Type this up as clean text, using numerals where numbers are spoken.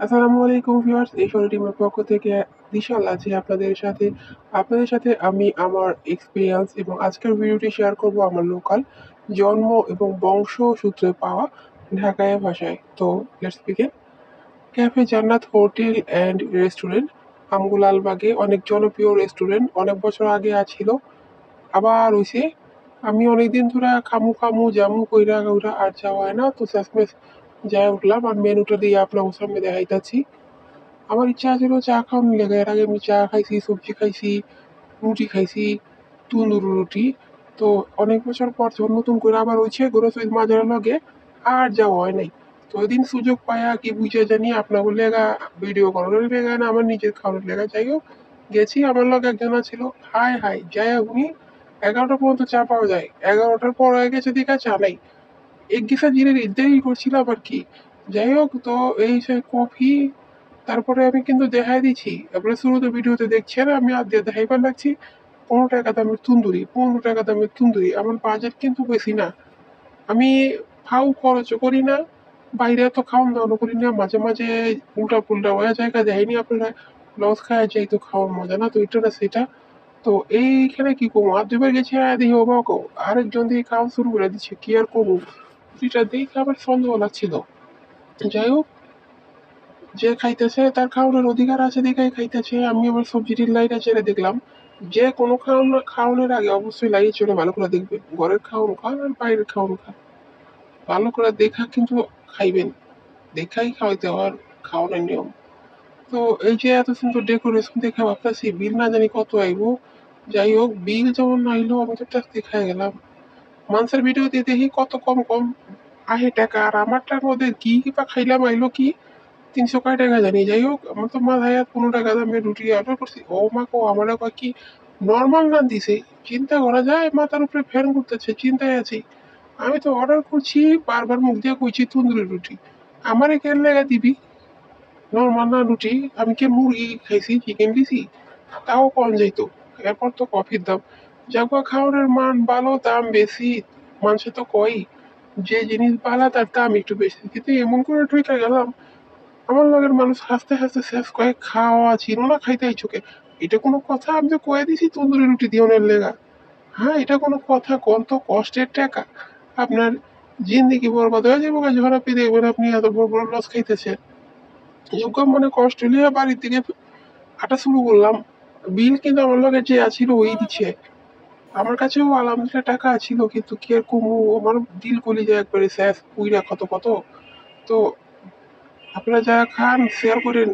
আসসালামু আলাইকুম ভিউয়ার্স, এই শো টিমের পক্ষ থেকে বিশাল আছে আপনাদের সাথে আমি আমার এক্সপিরিয়েন্স এবং আজকের ভিডিওটি শেয়ার করব আমার লোকাল জন্ম এবং বংশ সূত্রে পাওয়া ঢাকায় ভাষায়। তো লেটস বিগিন। ক্যাফে জান্নাত হোটেল অ্যান্ড রেস্টুরেন্ট আমগো লালবাগে অনেক জনপ্রিয় রেস্টুরেন্ট, অনেক বছর আগে আছিল, আবার হইছে। আমি অনেকদিন ধরে খামু খামু জামু কইরা কইরা আর যাওয়া হয় না, তো শেষমেশ যাই উঠলাম আর মেনুটা দিয়ে আপনার সামনে দেখাইতাছি। আমার ইচ্ছা ছিল চা খাওয়ানোর লেগে। এর আগে আমি চা খাইছি, সবজি খাইছি, রুটি খাইছি, তন্দুরি রুটি। তো অনেক বছর পর যখন নতুন করে আবার হয়েছে গোরস্থান মাজারের লগে, আর যাওয়া হয় নাই। তো ওই দিন সুযোগ পায়া কি বুঝে জানি আপনাকে লেগা ভিডিও করানোর লেগা না আমার নিজের খাওয়ানোর লেগা, যাই হোক গেছি। আমার লগে একজন ছিল, হাই হাই যাই উনি 11টা পর্যন্ত চা পাওয়া যায়, 11টার পর হয়ে গেছে দিকে চা নাই। এক গিসা জিরে দেরি করছিলাম আর কি। যাই হোক, তো এই সে কফি, তারপরে আমি কিন্তু দেখাই দিচ্ছি, আপনারা শুরুতে ভিডিওতে দেখছেন আমি আর দিয়ে দেখাইবার লাগছি 15 টাকা দামের তন্দুরি, 15 টাকা দামের তন্দুরি। আমার বাজেট কিন্তু বেশি না, আমি ফাউ খরচও করি না, বাইরে তো খাওয়ান দাওয়ানো করি না, মাঝে মাঝে উল্টা পুল্টা হয়ে জায়গা দেয়নি আপনারা, লস খায় যাই তো খাওয়ার মজা না, তো এটা না সেটা। তো এইখানে কি করবো, আর দুবার গেছি দেখি ওমাকে আরেকজন দিয়ে খাওয়া শুরু করে দিচ্ছে, কি আর করবো। যেটা দেখে আমার সন্দেহ লাগছিল। যাই হোক, যে খাইতেছে তার খাওয়ানোর অধিকার আছে দেখেই খাইতেছে, আমি আবার সবজিটির লাইটা ছেড়ে দেখলাম। যে কোনো খাওয়ানোর আগে অবশ্যই লাইট চলে ভালো করে দেখবেন, ঘরের খাওয়ানো খান আর বাইরের খাওয়ানো খান, ভালো করে দেখা কিন্তু খাইবেন, দেখাই খাওয়াইতে হওয়ার খাওয়ানোর নিয়ম। তো এই যে এত সুন্দর ডেকোরেশন দেখে ভাবতেছি বিল না জানি কত আইবো। যাই হোক, বিল যেমন না আইলো আমি তো ট্যাক্স দেখাই গেলাম। মানুষের ভিডিওতে দেখি কত কম কম আহে টাকা, আর আমারটার মধ্যে কি বা খাইলাম আইলো কি 300 কয় টাকা জানি। যাই হোক, আমার তো মাথায় 15 টাকা দামের রুটি অর্ডার করছি, ও মা কো আমার কয় কি নর্মাল না দিছে। চিন্তা করা যায়, মাথার উপরে ফ্যান ঘুরতেছে, চিন্তায় আছি। আমি তো অর্ডার করছি, বারবার মুখ দিয়ে কইছি তন্দুরি রুটি, আমারে কেন লেগা দিবি নর্মাল না রুটি? আমি কি মুরগি খাইছি, চিকেন দিছি? তাও কম যেত। এরপর তো কফির দাম, জাগুয়া খাওয়ানোর মান ভালো, দাম বেশি। মানুষে তো কই যে জিনিস ভালো তার দাম একটু বেশি, কিন্তু এমন করে ঢুকে গেলাম, আমার লগের মানুষ হাসতে হাসতে শেষ কয়ে খাওয়া ছিল না, খাইতে চোখে। এটা কোনো কথা? আমি তো কয়ে দিছি তন্দুরি রুটি দিওনের লেগা। হ্যাঁ, এটা কোনো কথা? কোন তো কষ্টের টাকা আপনার জিন্দিগি বরবাদ হয়ে যাবো যখন আপনি দেখবেন আপনি এত বড় বড় লস খাইতেছেন। যোগ্য মনে কষ্ট নিয়ে বাড়ির দিকে হাঁটা শুরু করলাম। বিল কিন্তু আমার লগে যে আছিল ওই দিচ্ছে। আমার কাছেও আলহামদুলিল্লাহ টাকা ছিল, কিন্তু কি আর কমু, আমার দিল কলি যায় একবারে শেষ পুইরা কত কত। তো আপনারা যারা খান শেয়ার করেন।